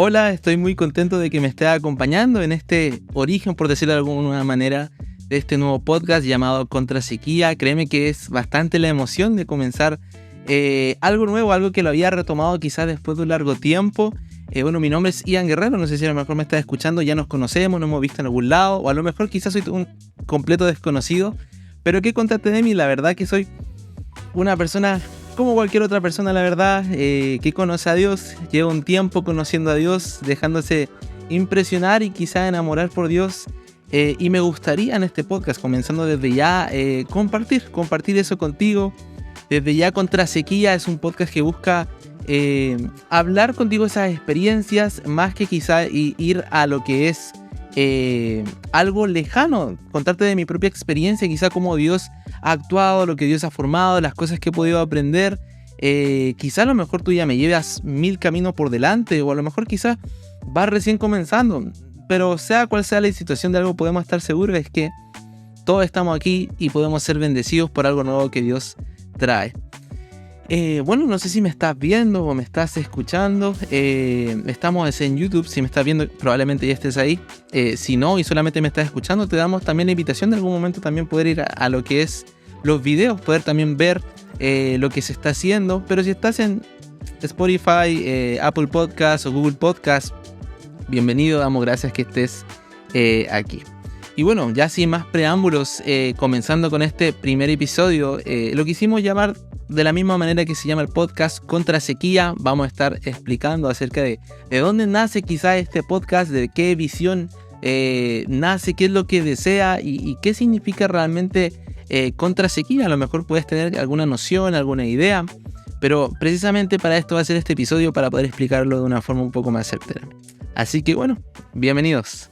Hola, estoy muy contento de que me esté acompañando en este origen, por decirlo de alguna manera, de este nuevo podcast llamado Contra Sequía. Créeme que es bastante la emoción de comenzar algo nuevo, algo que lo había retomado quizás después de un largo tiempo. Mi nombre es Ian Guerrero, no sé si a lo mejor me estás escuchando, ya nos conocemos, nos hemos visto en algún lado, o a lo mejor quizás soy un completo desconocido, pero ¿qué contaste de mí? La verdad que soy una persona como cualquier otra persona, la verdad, que conoce a Dios, lleva un tiempo conociendo a Dios, dejándose impresionar y quizá enamorar por Dios. Y me gustaría en este podcast, comenzando desde ya, compartir eso contigo. Desde ya, Contra Sequía es un podcast que busca hablar contigo esas experiencias, más que quizá ir a lo que es algo lejano, contarte de mi propia experiencia, quizá cómo Dios ha actuado, lo que Dios ha formado, las cosas que he podido aprender. Quizá a lo mejor tú ya me llevas 1000 caminos por delante, o a lo mejor quizá vas recién comenzando, pero sea cual sea la situación, de algo podemos estar seguros, es que todos estamos aquí y podemos ser bendecidos por algo nuevo que Dios trae. No sé si me estás viendo o me estás escuchando. Estamos en YouTube. Si me estás viendo, probablemente ya estés ahí. Si no y solamente me estás escuchando, te damos también la invitación de algún momento también poder ir a lo que es los videos, poder también ver lo que se está haciendo. Pero si estás en Spotify, Apple Podcasts o Google Podcasts, bienvenido, damos gracias que estés aquí. Y bueno, ya sin más preámbulos, comenzando con este primer episodio, lo quisimos llamar de la misma manera que se llama el podcast, Contra Sequía. Vamos a estar explicando acerca de dónde nace quizá este podcast, de qué visión nace, qué es lo que desea y qué significa realmente Contra Sequía. A lo mejor puedes tener alguna noción, alguna idea, pero precisamente para esto va a ser este episodio, para poder explicarlo de una forma un poco más certera. Así que bueno, bienvenidos.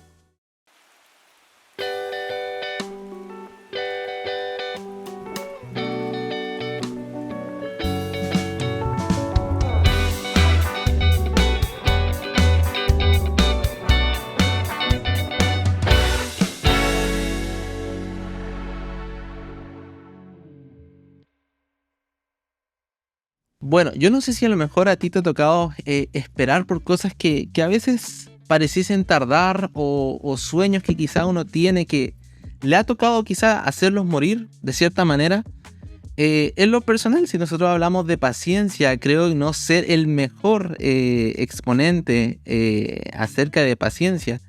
Bueno, yo no sé si a lo mejor a ti te ha tocado esperar por cosas que a veces pareciesen tardar, o sueños que quizá uno tiene que le ha tocado quizá hacerlos morir de cierta manera. En lo personal, si nosotros hablamos de paciencia, creo no ser el mejor exponente acerca de paciencia.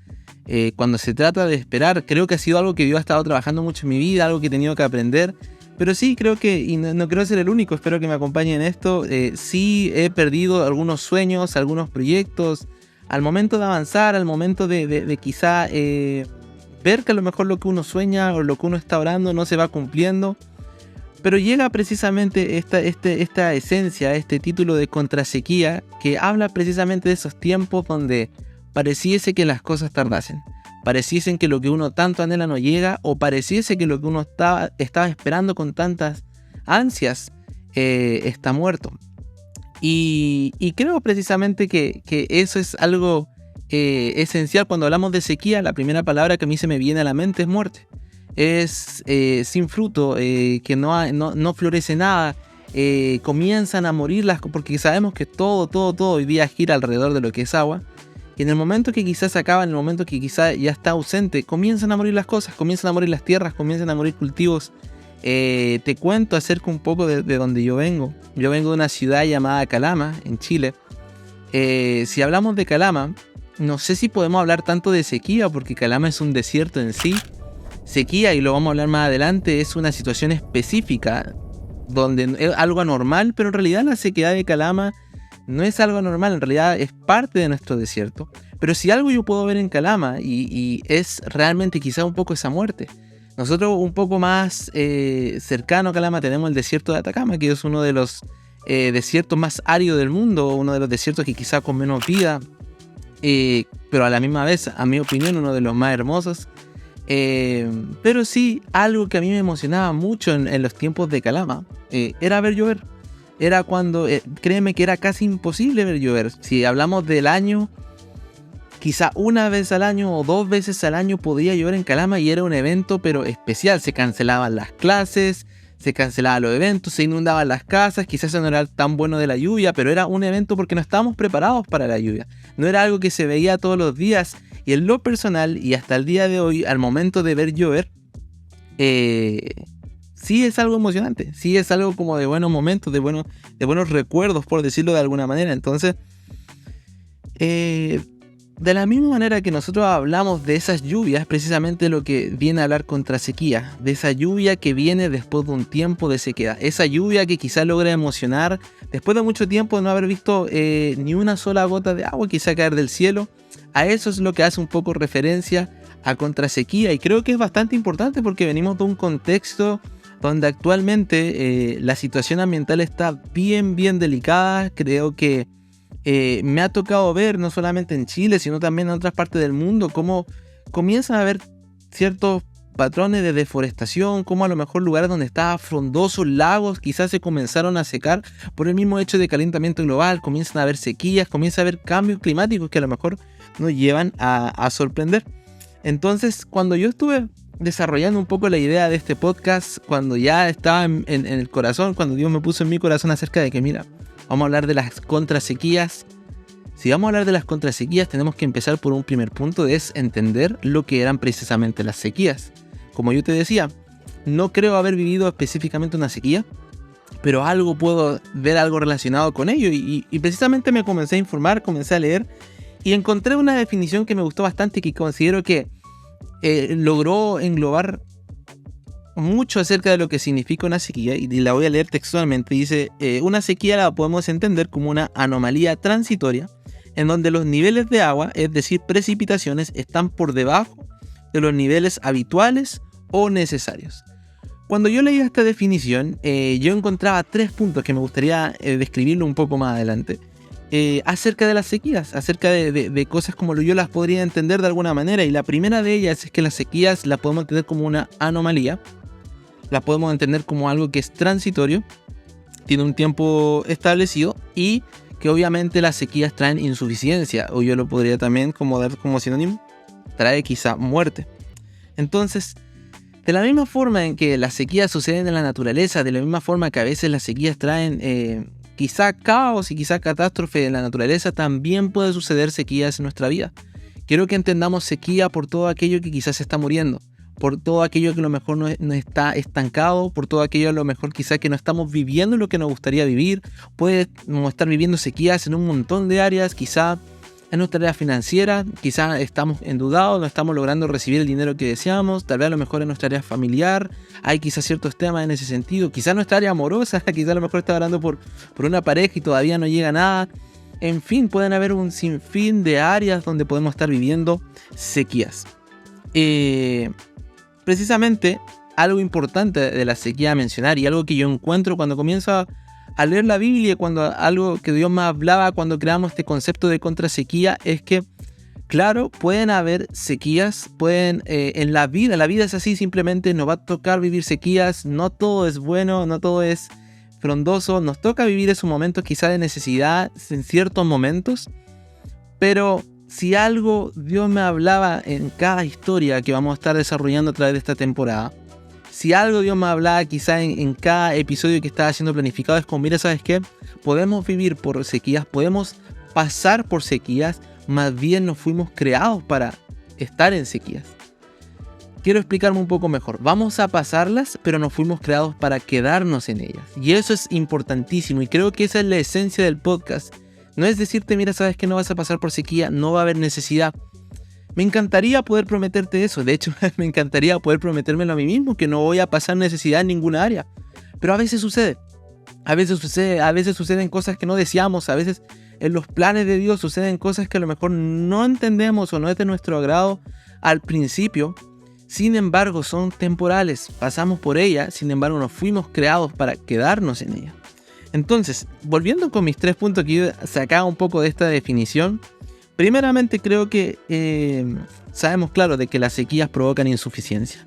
Cuando se trata de esperar, creo que ha sido algo que Dios ha estado trabajando mucho en mi vida, algo que he tenido que aprender. Pero sí, creo que, y no creo ser el único, espero que me acompañen en esto, sí he perdido algunos sueños, algunos proyectos, al momento de avanzar, al momento de quizá ver que a lo mejor lo que uno sueña o lo que uno está orando no se va cumpliendo. Pero llega precisamente esta esencia, este título de Contra Sequía, que habla precisamente de esos tiempos donde pareciese que las cosas tardasen. Pareciesen que lo que uno tanto anhela no llega, o pareciese que lo que uno estaba esperando con tantas ansias está muerto. Y creo precisamente que eso es algo esencial cuando hablamos de sequía. La primera palabra que a mí se me viene a la mente es muerte. Es sin fruto, que no florece nada. Comienzan a morir porque sabemos que todo hoy día gira alrededor de lo que es agua. Y en el momento que quizás se acaba, en el momento que quizás ya está ausente, comienzan a morir las cosas, comienzan a morir las tierras, comienzan a morir cultivos. Te cuento acerca un poco de donde yo vengo. Yo vengo de una ciudad llamada Calama, en Chile. Si hablamos de Calama, no sé si podemos hablar tanto de sequía, porque Calama es un desierto en sí. Sequía, y lo vamos a hablar más adelante, es una situación específica, donde es algo anormal, pero en realidad la sequedad de Calama no es algo normal, en realidad es parte de nuestro desierto. Pero si algo yo puedo ver en Calama, y es realmente quizá un poco esa muerte. Nosotros un poco más cercano a Calama tenemos el desierto de Atacama, que es uno de los desiertos más áridos del mundo, uno de los desiertos que quizá con menos vida, pero a la misma vez, a mi opinión, uno de los más hermosos. Pero sí, algo que a mí me emocionaba mucho en los tiempos de Calama era ver llover. Era cuando, créeme que era casi imposible ver llover. Si hablamos del año, quizá una vez al año o 2 veces al año podía llover en Calama, y era un evento pero especial. Se cancelaban las clases, se cancelaban los eventos, se inundaban las casas. Quizás eso no era tan bueno de la lluvia, pero era un evento porque no estábamos preparados para la lluvia. no era algo que se veía todos los días. Y en lo personal, y hasta el día de hoy, al momento de ver llover, sí es algo emocionante, sí es algo como de buenos momentos, de buenos recuerdos, por decirlo de alguna manera. Entonces, de la misma manera que nosotros hablamos de esas lluvias, precisamente lo que viene a hablar contra sequía, de esa lluvia que viene después de un tiempo de sequedad, esa lluvia que quizá logra emocionar después de mucho tiempo de no haber visto ni una sola gota de agua quizá caer del cielo. A eso es lo que hace un poco referencia a contra sequía, y creo que es bastante importante porque venimos de un contexto donde actualmente la situación ambiental está bien delicada. Creo que me ha tocado ver, no solamente en Chile, sino también en otras partes del mundo, cómo comienzan a haber ciertos patrones de deforestación, como a lo mejor lugares donde estaban frondosos, lagos, quizás se comenzaron a secar por el mismo hecho de calentamiento global, comienzan a haber sequías, comienza a haber cambios climáticos que a lo mejor nos llevan a sorprender. Entonces, cuando yo estuve desarrollando un poco la idea de este podcast, cuando ya estaba en el corazón, cuando Dios me puso en mi corazón acerca de que, mira, vamos a hablar de las contrasequías. Si vamos a hablar de las contrasequías, tenemos que empezar por un primer punto, es entender lo que eran precisamente las sequías. Como yo te decía, no creo haber vivido específicamente una sequía, pero puedo ver algo relacionado con ello. Y precisamente me comencé a informar, comencé a leer, y encontré una definición que me gustó bastante y que considero que logró englobar mucho acerca de lo que significa una sequía, y la voy a leer textualmente. Dice, una sequía la podemos entender como una anomalía transitoria en donde los niveles de agua, es decir, precipitaciones, están por debajo de los niveles habituales o necesarios. Cuando yo leía esta definición, yo encontraba 3 puntos que me gustaría describirlo un poco más adelante, acerca de las sequías, acerca de cosas como yo las podría entender de alguna manera. Y la primera de ellas es que las sequías las podemos entender como una anomalía, la podemos entender como algo que es transitorio, tiene un tiempo establecido, y que obviamente las sequías traen insuficiencia, o yo lo podría también como dar como sinónimo, trae quizá muerte. Entonces, de la misma forma en que las sequías suceden en la naturaleza, de la misma forma que a veces las sequías traen quizá caos y quizá catástrofe en la naturaleza, también puede suceder sequías en nuestra vida. Quiero que entendamos sequía por todo aquello que quizás se está muriendo, por todo aquello que a lo mejor no está estancado, por todo aquello a lo mejor quizá que no estamos viviendo lo que nos gustaría vivir. Podemos estar viviendo sequías en un montón de áreas, quizá en nuestra área financiera, quizá estamos endeudados, no estamos logrando recibir el dinero que deseamos, tal vez a lo mejor en nuestra área familiar hay quizás ciertos temas en ese sentido, quizá en nuestra área amorosa, quizá a lo mejor está orando por una pareja y todavía no llega nada. En fin, pueden haber un sinfín de áreas donde podemos estar viviendo sequías. Precisamente algo importante de la sequía a mencionar, y algo que yo encuentro cuando comienzo a leer la Biblia, cuando algo que Dios me hablaba cuando creamos este concepto de contrasequía, es que, claro, pueden haber sequías, en la vida es así, simplemente nos va a tocar vivir sequías, no todo es bueno, no todo es frondoso, nos toca vivir esos momentos quizá de necesidad en ciertos momentos, pero si algo Dios me hablaba en cada historia que vamos a estar desarrollando a través de esta temporada, si algo Dios me hablaba quizá en cada episodio que estaba siendo planificado, es como, mira, ¿sabes qué? Podemos vivir por sequías, podemos pasar por sequías, más bien nos fuimos creados para estar en sequías. Quiero explicarme un poco mejor. Vamos a pasarlas, pero nos fuimos creados para quedarnos en ellas. Y eso es importantísimo, y creo que esa es la esencia del podcast. No es decirte, mira, sabes que no vas a pasar por sequía, no va a haber necesidad. Me encantaría poder prometerte eso. De hecho, me encantaría poder prometérmelo a mí mismo, que no voy a pasar necesidad en ninguna área. Pero a veces sucede. A veces suceden cosas que no deseamos. A veces en los planes de Dios suceden cosas que a lo mejor no entendemos o no es de nuestro agrado al principio. Sin embargo, son temporales. Pasamos por ellas. Sin embargo, nos fuimos creados para quedarnos en ellas. Entonces, volviendo con mis 3 puntos que yo sacaba un poco de esta definición. Primeramente, creo que sabemos claro de que las sequías provocan insuficiencia.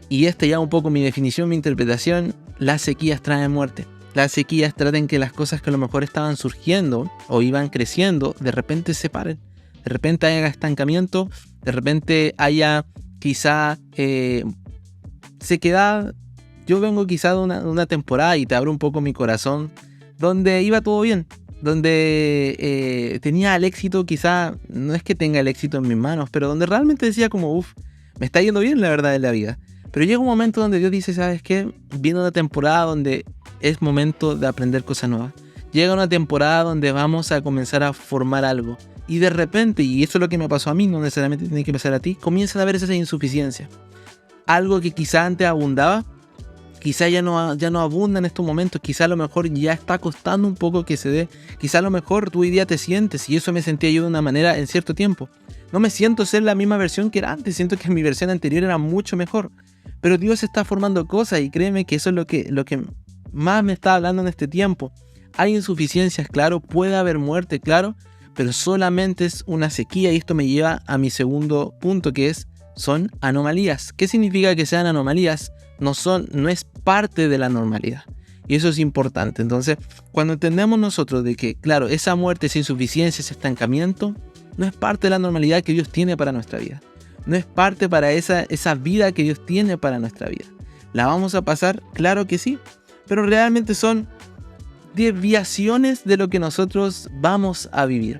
Y ya un poco mi definición, mi interpretación: las sequías traen muerte. Las sequías tratan que las cosas que a lo mejor estaban surgiendo o iban creciendo, de repente se paren. De repente haya estancamiento, de repente haya quizá sequedad. Yo vengo quizá de una temporada, y te abro un poco mi corazón, donde iba todo bien. donde tenía el éxito, quizá no es que tenga el éxito en mis manos, pero donde realmente decía como, uff, me está yendo bien la verdad en la vida. Pero llega un momento donde Dios dice, ¿sabes qué? Viene una temporada donde es momento de aprender cosas nuevas. Llega una temporada donde vamos a comenzar a formar algo. Y de repente, y eso es lo que me pasó a mí, no necesariamente tiene que pasar a ti, comienzan a haber esas insuficiencias. Algo que quizá antes abundaba, quizá ya no abunda en estos momentos, quizá a lo mejor ya está costando un poco que se dé, quizá a lo mejor tú hoy día te sientes, y eso me sentía yo de una manera en cierto tiempo. No me siento ser la misma versión que era antes, siento que mi versión anterior era mucho mejor. Pero Dios está formando cosas y créeme que eso es lo que más me está hablando en este tiempo. Hay insuficiencias, claro, puede haber muerte, claro, pero solamente es una sequía y esto me lleva a mi segundo punto que son anomalías. ¿Qué significa que sean anomalías? No es parte de la normalidad. Y eso es importante. Entonces, cuando entendemos nosotros de que, claro, esa muerte, esa insuficiencia, ese estancamiento, no es parte de la normalidad que Dios tiene para nuestra vida. No es parte para esa vida que Dios tiene para nuestra vida. ¿La vamos a pasar? Claro que sí. Pero realmente son desviaciones de lo que nosotros vamos a vivir.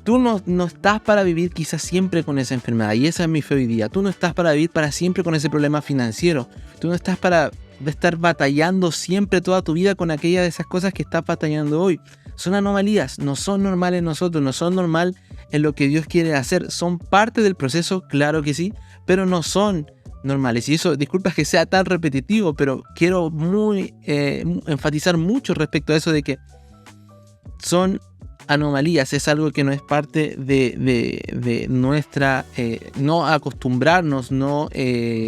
Tú no estás para vivir quizás siempre con esa enfermedad, y esa es mi fe hoy día. Tú no estás para vivir para siempre con ese problema financiero. Tú no estás para estar batallando siempre toda tu vida con aquella de esas cosas que estás batallando hoy. Son anomalías, no son normales en nosotros, no son normal en lo que Dios quiere hacer. Son parte del proceso, claro que sí, pero no son normales. Y eso, disculpa que sea tan repetitivo, pero quiero enfatizar mucho respecto a eso de que son anomalías, es algo que no es parte de nuestra, no acostumbrarnos, no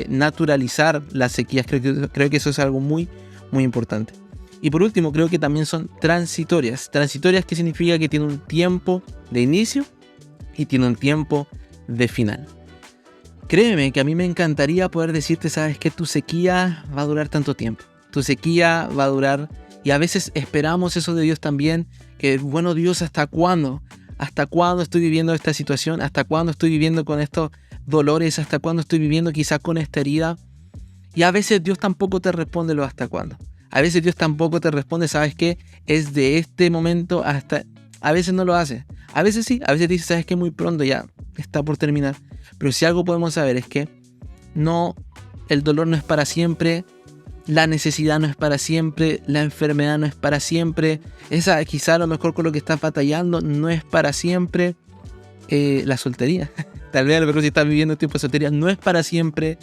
naturalizar las sequías. Creo que eso es algo muy, muy importante. Y por último, creo que también son transitorias. Transitorias, ¿qué significa? Que tiene un tiempo de inicio y tiene un tiempo de final. Créeme que a mí me encantaría poder decirte, sabes que tu sequía va a durar tanto tiempo. Tu sequía va a durar, y a veces esperamos eso de Dios también, que bueno, Dios, ¿hasta cuándo? ¿Hasta cuándo estoy viviendo esta situación? ¿Hasta cuándo estoy viviendo con estos dolores? ¿Hasta cuándo estoy viviendo quizás con esta herida? Y a veces Dios tampoco te responde lo hasta cuándo. A veces Dios tampoco te responde, ¿sabes qué? Es de este momento hasta... A veces no lo hace. A veces sí, a veces dice, ¿sabes qué? Muy pronto ya está por terminar. Pero si algo podemos saber es que no, el dolor no es para siempre, la necesidad no es para siempre, la enfermedad no es para siempre, esa quizá a lo mejor con lo que estás batallando no es para siempre, la soltería, tal vez a lo mejor si estás viviendo un tiempo de soltería no es para siempre,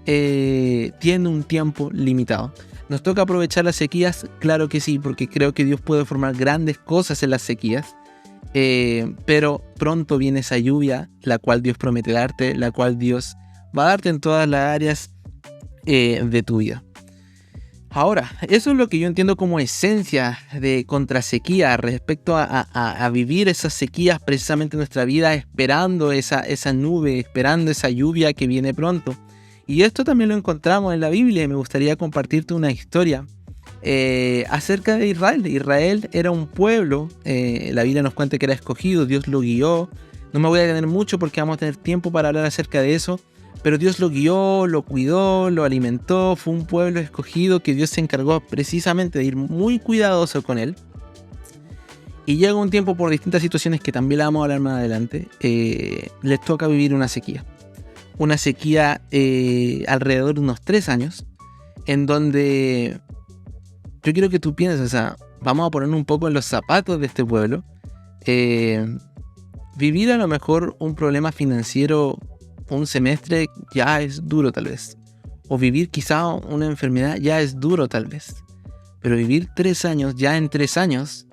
tiene un tiempo limitado. ¿Nos toca aprovechar las sequías? Claro que sí, porque creo que Dios puede formar grandes cosas en las sequías. Pero pronto viene esa lluvia, la cual Dios promete darte, la cual Dios va a darte en todas las áreas de tu vida. Ahora, eso es lo que yo entiendo como esencia de contrasequía respecto a vivir esas sequías precisamente en nuestra vida, esperando esa nube, esperando esa lluvia que viene pronto. Y esto también lo encontramos en la Biblia y me gustaría compartirte una historia acerca de Israel. Israel era un pueblo, la Biblia nos cuenta que era escogido, Dios lo guió. No me voy a detener mucho porque vamos a tener tiempo para hablar acerca de eso, pero Dios lo guió, lo cuidó, lo alimentó. Fue un pueblo escogido que Dios se encargó precisamente de ir muy cuidadoso con él. Y llega un tiempo, por distintas situaciones que también la vamos a hablar más adelante, les toca vivir una sequía. Una sequía alrededor de unos 3 años, en donde yo quiero que tú pienses, o sea, vamos a ponernos un poco en los zapatos de este pueblo. Vivir a lo mejor un problema financiero un semestre ya es duro tal vez. O vivir quizá una enfermedad ya es duro tal vez. Pero vivir 3 años, ya en 3 años,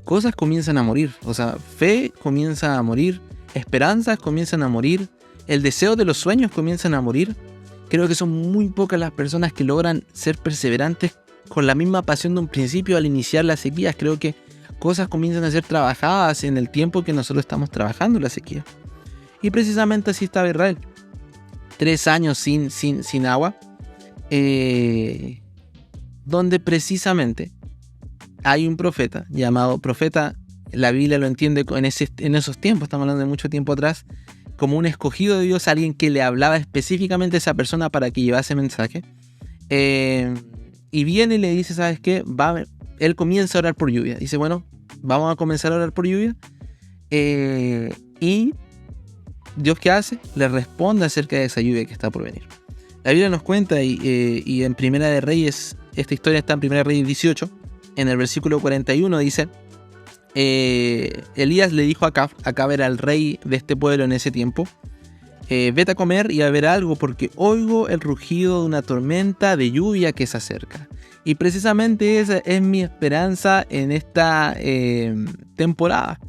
cosas comienzan a morir. O sea, fe comienza a morir, esperanzas comienzan a morir, el deseo de los sueños comienzan a morir. Creo que son muy pocas las personas que logran ser perseverantes con la misma pasión de un principio al iniciar las sequías. Creo que cosas comienzan a ser trabajadas en el tiempo que nosotros estamos trabajando la sequía. Y precisamente así estaba Israel. 3 años sin agua. Donde precisamente hay un profeta llamado profeta. La Biblia lo entiende en esos tiempos, estamos hablando de mucho tiempo atrás, como un escogido de Dios, alguien que le hablaba específicamente a esa persona para que llevase mensaje. Y viene y le dice, ¿sabes qué? él comienza a orar por lluvia. Dice, bueno, vamos a comenzar a orar por lluvia. Y Dios, ¿qué hace? Le responde acerca de esa lluvia que está por venir. La Biblia nos cuenta, y en Primera de Reyes, esta historia está en Primera de Reyes 18, en el versículo 41 dice, Elías le dijo a Acab era el rey de este pueblo en ese tiempo, vete a comer y a ver algo, porque oigo el rugido de una tormenta de lluvia que se acerca. Y precisamente esa es mi esperanza en esta temporada.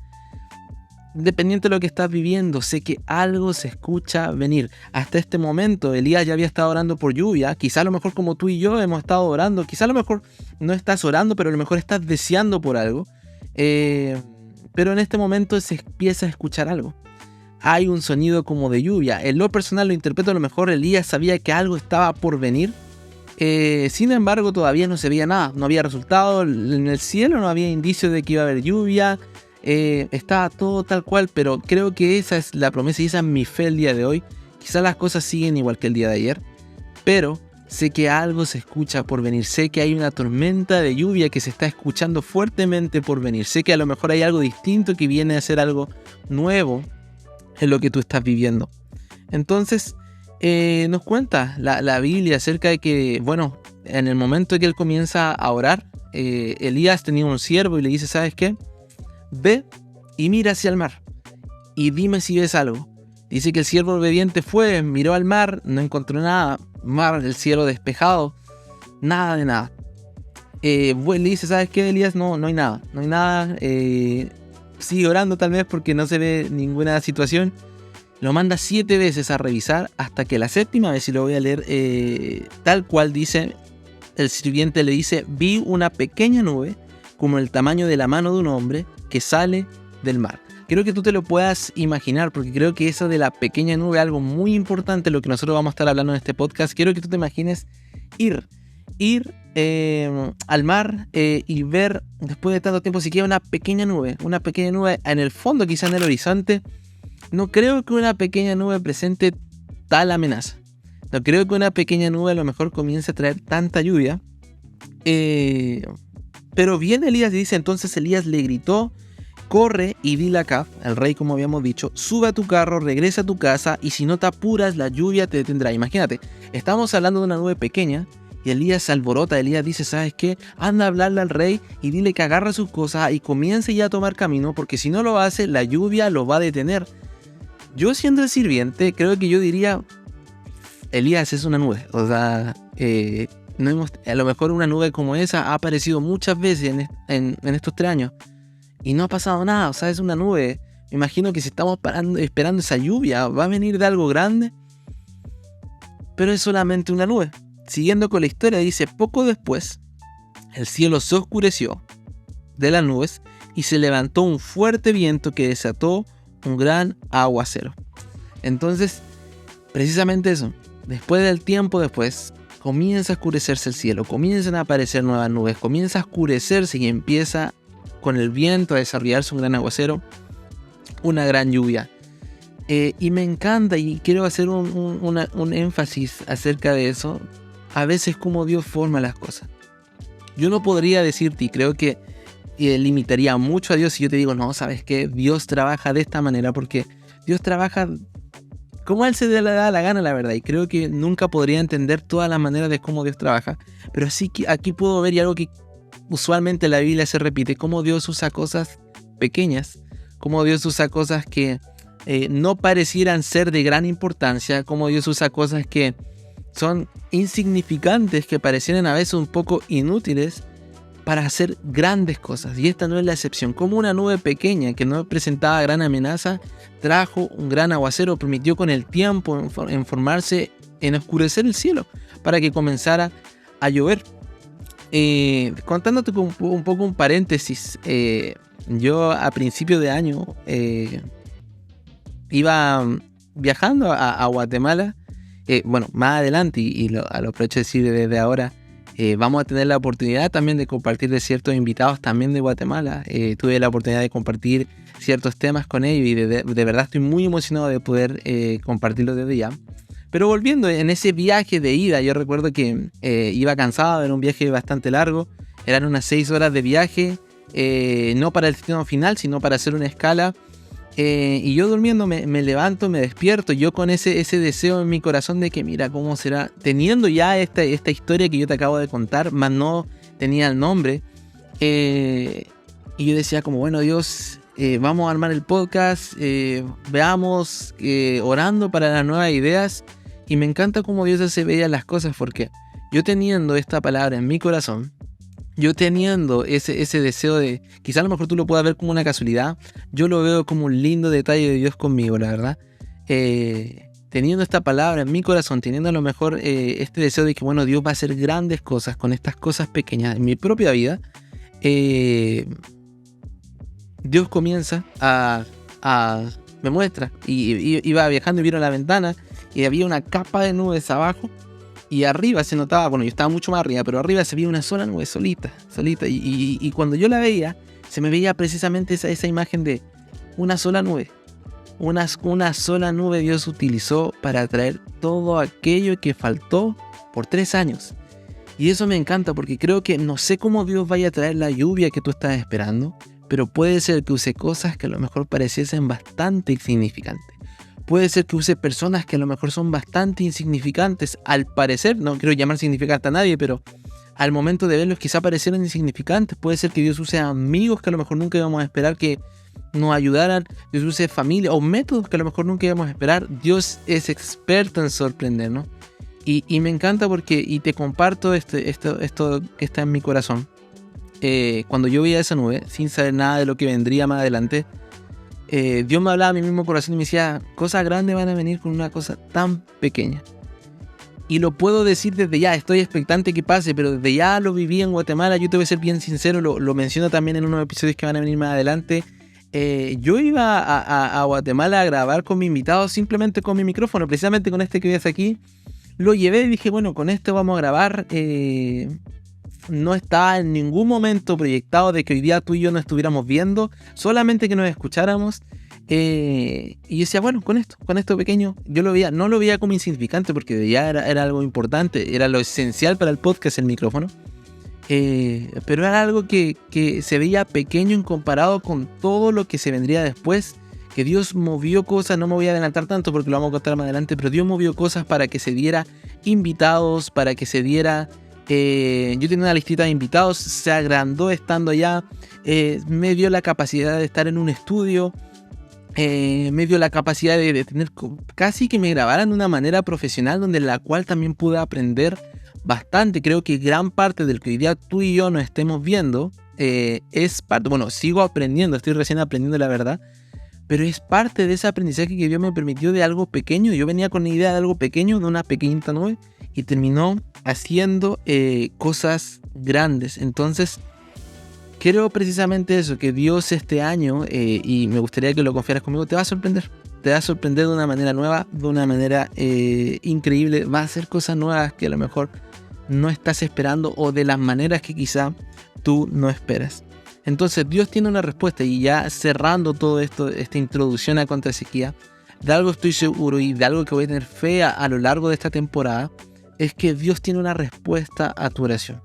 Independiente de lo que estás viviendo, sé que algo se escucha venir. Hasta este momento Elías ya había estado orando por lluvia. Quizá a lo mejor como tú y yo hemos estado orando. Quizá a lo mejor no estás orando, pero a lo mejor estás deseando por algo. Pero en este momento se empieza a escuchar algo. Hay un sonido como de lluvia. En lo personal lo interpreto, a lo mejor Elías sabía que algo estaba por venir. Sin embargo todavía no se veía nada. No había resultado en el cielo, no había indicio de que iba a haber lluvia. Estaba todo tal cual, pero creo que esa es la promesa y esa es mi fe el día de hoy. Quizás las cosas siguen igual que el día de ayer, pero sé que algo se escucha por venir. Sé que hay una tormenta de lluvia que se está escuchando fuertemente por venir. Sé que a lo mejor hay algo distinto que viene a ser algo nuevo en lo que tú estás viviendo. Entonces nos cuenta la Biblia acerca de que, bueno, en el momento en que él comienza a orar, Elías tenía un siervo y le dice, ¿sabes qué? Ve y mira hacia el mar y dime si ves algo. Dice que el siervo obediente fue, miró al mar, no encontró nada. Mar, el cielo despejado, nada de nada. Le dice, ¿sabes qué, Elías? No hay nada, no hay nada. Sigue orando tal vez porque no se ve ninguna situación. Lo manda 7 veces a revisar hasta que la 7ª vez, y lo voy a leer tal cual dice, el sirviente le dice, vi una pequeña nube como el tamaño de la mano de un hombre que sale del mar. Creo que tú te lo puedas imaginar, porque creo que eso de la pequeña nube es algo muy importante, lo que nosotros vamos a estar hablando en este podcast. Quiero que tú te imagines ir al mar y ver, después de tanto tiempo, siquiera una pequeña nube en el fondo, quizá en el horizonte. No creo que una pequeña nube presente tal amenaza. No creo que una pequeña nube a lo mejor comience a traer tanta lluvia. Pero viene Elías y dice, entonces Elías le gritó, corre y dile a Acab, el rey como habíamos dicho, sube a tu carro, regresa a tu casa y si no te apuras la lluvia te detendrá. Imagínate, estamos hablando de una nube pequeña y Elías se alborota. Elías dice, ¿sabes qué? Anda a hablarle al rey y dile que agarre sus cosas y comience ya a tomar camino, porque si no lo hace la lluvia lo va a detener. Yo siendo el sirviente creo que yo diría, Elías es una nube, o sea, a lo mejor una nube como esa ha aparecido muchas veces en estos 3 años y no ha pasado nada. O sea, es una nube. Me imagino que si estamos esperando esa lluvia, va a venir de algo grande, pero es solamente una nube. Siguiendo con la historia, dice, poco después el cielo se oscureció de las nubes y se levantó un fuerte viento que desató un gran aguacero. Entonces, precisamente eso, después del tiempo después, comienza a oscurecerse el cielo, comienzan a aparecer nuevas nubes, comienza a oscurecerse y empieza con el viento a desarrollarse un gran aguacero, una gran lluvia. Y me encanta, y quiero hacer un énfasis acerca de eso, a veces como Dios forma las cosas. Yo no podría decirte, y creo que limitaría mucho a Dios si yo te digo, no, ¿sabes qué? Dios trabaja de esta manera, porque Dios trabaja como a Él se le da la gana, la verdad, y creo que nunca podría entender todas las maneras de cómo Dios trabaja, pero sí que aquí puedo ver, y algo que usualmente en la Biblia se repite, cómo Dios usa cosas pequeñas, cómo Dios usa cosas que no parecieran ser de gran importancia, cómo Dios usa cosas que son insignificantes, que parecieran a veces un poco inútiles, para hacer grandes cosas. Y esta no es la excepción. Como una nube pequeña que no presentaba gran amenaza, trajo un gran aguacero, permitió con el tiempo en formarse, en oscurecer el cielo, para que comenzara a llover. Contándote un poco un paréntesis, yo a principio de año iba viajando a Guatemala. Bueno, más adelante, y lo aprovecho de decir desde ahora, vamos a tener la oportunidad también de compartir de ciertos invitados también de Guatemala. Tuve la oportunidad de compartir ciertos temas con ellos y de verdad estoy muy emocionado de poder compartirlo desde ya. Pero volviendo, en ese viaje de ida, yo recuerdo que iba cansado, era un viaje bastante largo. Eran unas 6 horas de viaje, no para el destino final, sino para hacer una escala. Y yo durmiendo me levanto, me despierto, yo con ese deseo en mi corazón de que mira cómo será, teniendo ya esta historia que yo te acabo de contar, más no tenía el nombre. Y yo decía como, bueno, Dios, vamos a armar el podcast, veamos, orando para las nuevas ideas. Y me encanta cómo Dios hace bellas las cosas, porque yo teniendo esta palabra en mi corazón, yo teniendo ese deseo de, quizá a lo mejor tú lo puedas ver como una casualidad, yo lo veo como un lindo detalle de Dios conmigo, la verdad. Teniendo esta palabra en mi corazón, teniendo a lo mejor este deseo de que, bueno, Dios va a hacer grandes cosas con estas cosas pequeñas en mi propia vida, Dios comienza me muestra, y iba viajando y vieron la ventana y había una capa de nubes abajo. Y arriba se notaba, bueno, yo estaba mucho más arriba, pero arriba se veía una sola nube, solita. Y cuando yo la veía, se me veía precisamente esa imagen de una sola nube. Una sola nube Dios utilizó para traer todo aquello que faltó por 3 años. Y eso me encanta porque creo que no sé cómo Dios vaya a traer la lluvia que tú estás esperando, pero puede ser que use cosas que a lo mejor pareciesen bastante insignificantes. Puede ser que use personas que a lo mejor son bastante insignificantes. Al parecer, no quiero llamar insignificante a nadie, pero al momento de verlos quizá parecieran insignificantes. Puede ser que Dios use amigos que a lo mejor nunca íbamos a esperar que nos ayudaran. Dios use familia o métodos que a lo mejor nunca íbamos a esperar. Dios es experto en sorprendernos. Y me encanta porque, y te comparto esto que está en mi corazón. Cuando yo veía esa nube, sin saber nada de lo que vendría más adelante, Dios me hablaba a mi mismo corazón y me decía, cosas grandes van a venir con una cosa tan pequeña. Y lo puedo decir desde ya, estoy expectante que pase, pero desde ya lo viví en Guatemala. Yo te voy a ser bien sincero, lo menciono también en unos episodios que van a venir más adelante. Yo iba a Guatemala a grabar con mi invitado, simplemente con mi micrófono, precisamente con este que ves aquí. Lo llevé y dije, bueno, con esto vamos a grabar. No estaba en ningún momento proyectado de que hoy día tú y yo nos estuviéramos viendo, solamente que nos escucháramos. Y yo decía, bueno, con esto pequeño, yo no lo veía como insignificante porque ya era algo importante, era lo esencial para el podcast, el micrófono. Pero era algo que se veía pequeño en comparado con todo lo que se vendría después. Que Dios movió cosas, no me voy a adelantar tanto porque lo vamos a contar más adelante, pero Dios movió cosas para que se diera invitados, para que se diera... yo tenía una listita de invitados, se agrandó estando allá, me dio la capacidad de estar en un estudio, me dio la capacidad de tener casi que me grabaran de una manera profesional, donde la cual también pude aprender bastante. Creo que gran parte del que hoy día tú y yo nos estemos viendo es parte, bueno, sigo aprendiendo, estoy recién aprendiendo la verdad, pero es parte de ese aprendizaje que Dios me permitió de algo pequeño. Yo venía con la idea de algo pequeño, de una pequeñita nube, y terminó haciendo cosas grandes. Entonces, creo precisamente eso, que Dios este año, y me gustaría que lo confiaras conmigo, te va a sorprender. Te va a sorprender de una manera nueva, de una manera increíble. Va a hacer cosas nuevas que a lo mejor no estás esperando, o de las maneras que quizá tú no esperas. Entonces Dios tiene una respuesta, y ya cerrando todo esto, esta introducción a Contrasequía, de algo estoy seguro y de algo que voy a tener fe a lo largo de esta temporada, es que Dios tiene una respuesta a tu oración.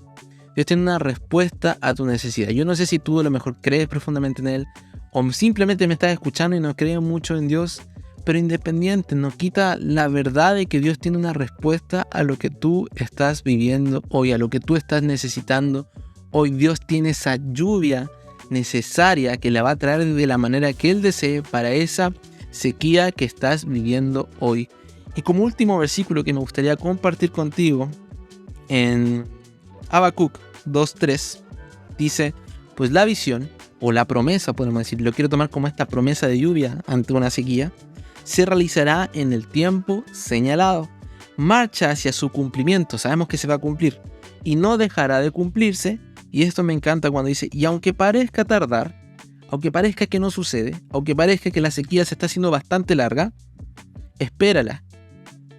Dios tiene una respuesta a tu necesidad. Yo no sé si tú a lo mejor crees profundamente en Él, o simplemente me estás escuchando y no crees mucho en Dios, pero independiente, no quita la verdad de que Dios tiene una respuesta a lo que tú estás viviendo hoy, a lo que tú estás necesitando. Hoy Dios tiene esa lluvia necesaria que la va a traer de la manera que Él desee para esa sequía que estás viviendo hoy. Y como último versículo que me gustaría compartir contigo, en Habacuc 2:3, dice, pues la visión, o la promesa, podemos decir, lo quiero tomar como esta promesa de lluvia ante una sequía, se realizará en el tiempo señalado. Marcha hacia su cumplimiento, sabemos que se va a cumplir, y no dejará de cumplirse. Y esto me encanta cuando dice, y aunque parezca tardar, aunque parezca que no sucede, aunque parezca que la sequía se está haciendo bastante larga, espérala,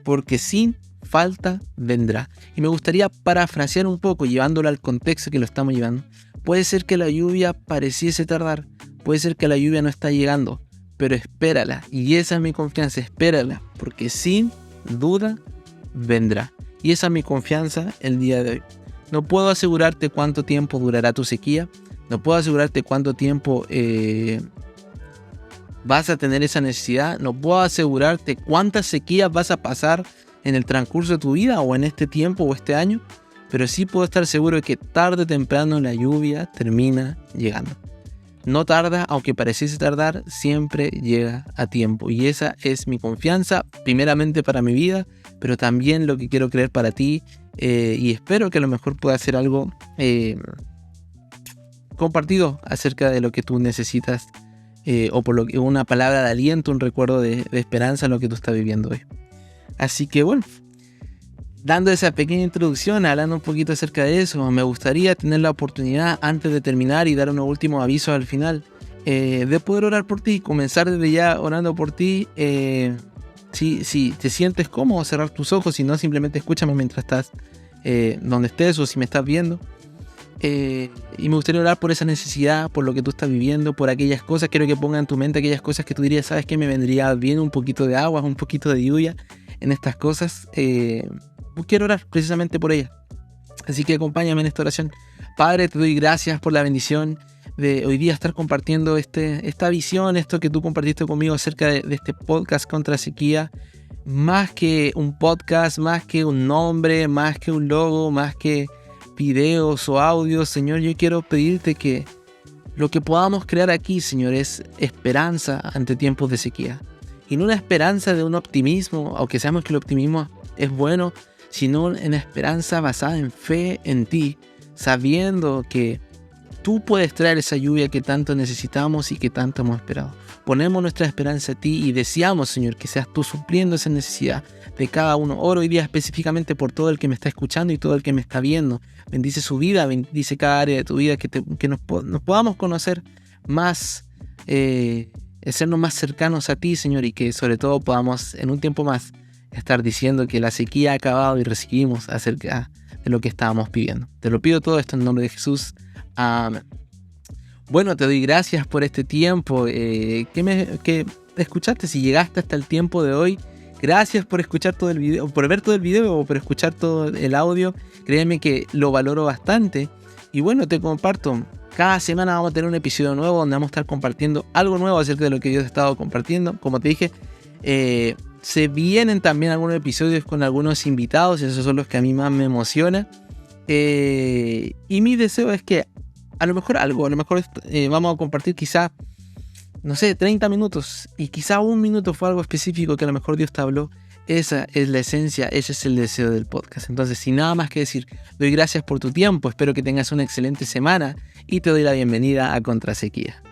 porque sin falta vendrá. Y me gustaría parafrasear un poco, llevándolo al contexto que lo estamos llevando. Puede ser que la lluvia pareciese tardar, puede ser que la lluvia no está llegando, pero espérala, y esa es mi confianza, espérala, porque sin duda vendrá. Y esa es mi confianza el día de hoy. No puedo asegurarte cuánto tiempo durará tu sequía. No puedo asegurarte cuánto tiempo vas a tener esa necesidad. No puedo asegurarte cuántas sequías vas a pasar en el transcurso de tu vida o en este tiempo o este año. Pero sí puedo estar seguro de que tarde o temprano la lluvia termina llegando. No tarda, aunque pareciese tardar, siempre llega a tiempo. Y esa es mi confianza, primeramente para mi vida, pero también lo que quiero creer para ti. Y espero que a lo mejor pueda hacer algo compartido acerca de lo que tú necesitas. O por lo que una palabra de aliento, un recuerdo de esperanza en lo que tú estás viviendo hoy. Así que bueno, dando esa pequeña introducción, hablando un poquito acerca de eso, me gustaría tener la oportunidad, antes de terminar y dar unos últimos avisos al final, de poder orar por ti, comenzar desde ya orando por ti. Si te sientes cómodo, cerrar tus ojos, si no, simplemente escúchame mientras estás donde estés o si me estás viendo. Y me gustaría orar por esa necesidad, por lo que tú estás viviendo, por aquellas cosas. Quiero que ponga en tu mente aquellas cosas que tú dirías, ¿sabes qué? Me vendría bien un poquito de agua, un poquito de lluvia en estas cosas. Quiero orar precisamente por ellas. Así que acompáñame en esta oración. Padre, te doy gracias por la bendición de hoy día estar compartiendo esta visión, esto que tú compartiste conmigo acerca de este podcast contra sequía. Más que un podcast, más que un nombre, más que un logo, más que videos o audios, Señor, yo quiero pedirte que lo que podamos crear aquí, Señor, es esperanza ante tiempos de sequía. Y no una esperanza de un optimismo, aunque sabemos que el optimismo es bueno, sino en esperanza basada en fe en ti, sabiendo que tú puedes traer esa lluvia que tanto necesitamos y que tanto hemos esperado. Ponemos nuestra esperanza en ti y deseamos, Señor, que seas tú supliendo esa necesidad de cada uno. Oro hoy día específicamente por todo el que me está escuchando y todo el que me está viendo. Bendice su vida, bendice cada área de tu vida, que nos podamos conocer más, sernos más cercanos a ti, Señor, y que sobre todo podamos en un tiempo más estar diciendo que la sequía ha acabado y recibimos acerca de lo que estábamos pidiendo. Te lo pido todo esto en nombre de Jesús. Amén. Bueno, te doy gracias por este tiempo que escuchaste. Si llegaste hasta el tiempo de hoy, gracias por escuchar todo el video, por ver todo el video o por escuchar todo el audio. Créeme que lo valoro bastante. Y bueno, te comparto. Cada semana vamos a tener un episodio nuevo donde vamos a estar compartiendo algo nuevo acerca de lo que yo he estado compartiendo. Como te dije, se vienen también algunos episodios con algunos invitados. Esos son los que a mí más me emocionan. Y mi deseo es que a lo mejor vamos a compartir quizá, no sé, 30 minutos. Y quizá un minuto fue algo específico que a lo mejor Dios te habló. Esa es la esencia, ese es el deseo del podcast. Entonces, sin nada más que decir, doy gracias por tu tiempo. Espero que tengas una excelente semana y te doy la bienvenida a Contrasequía.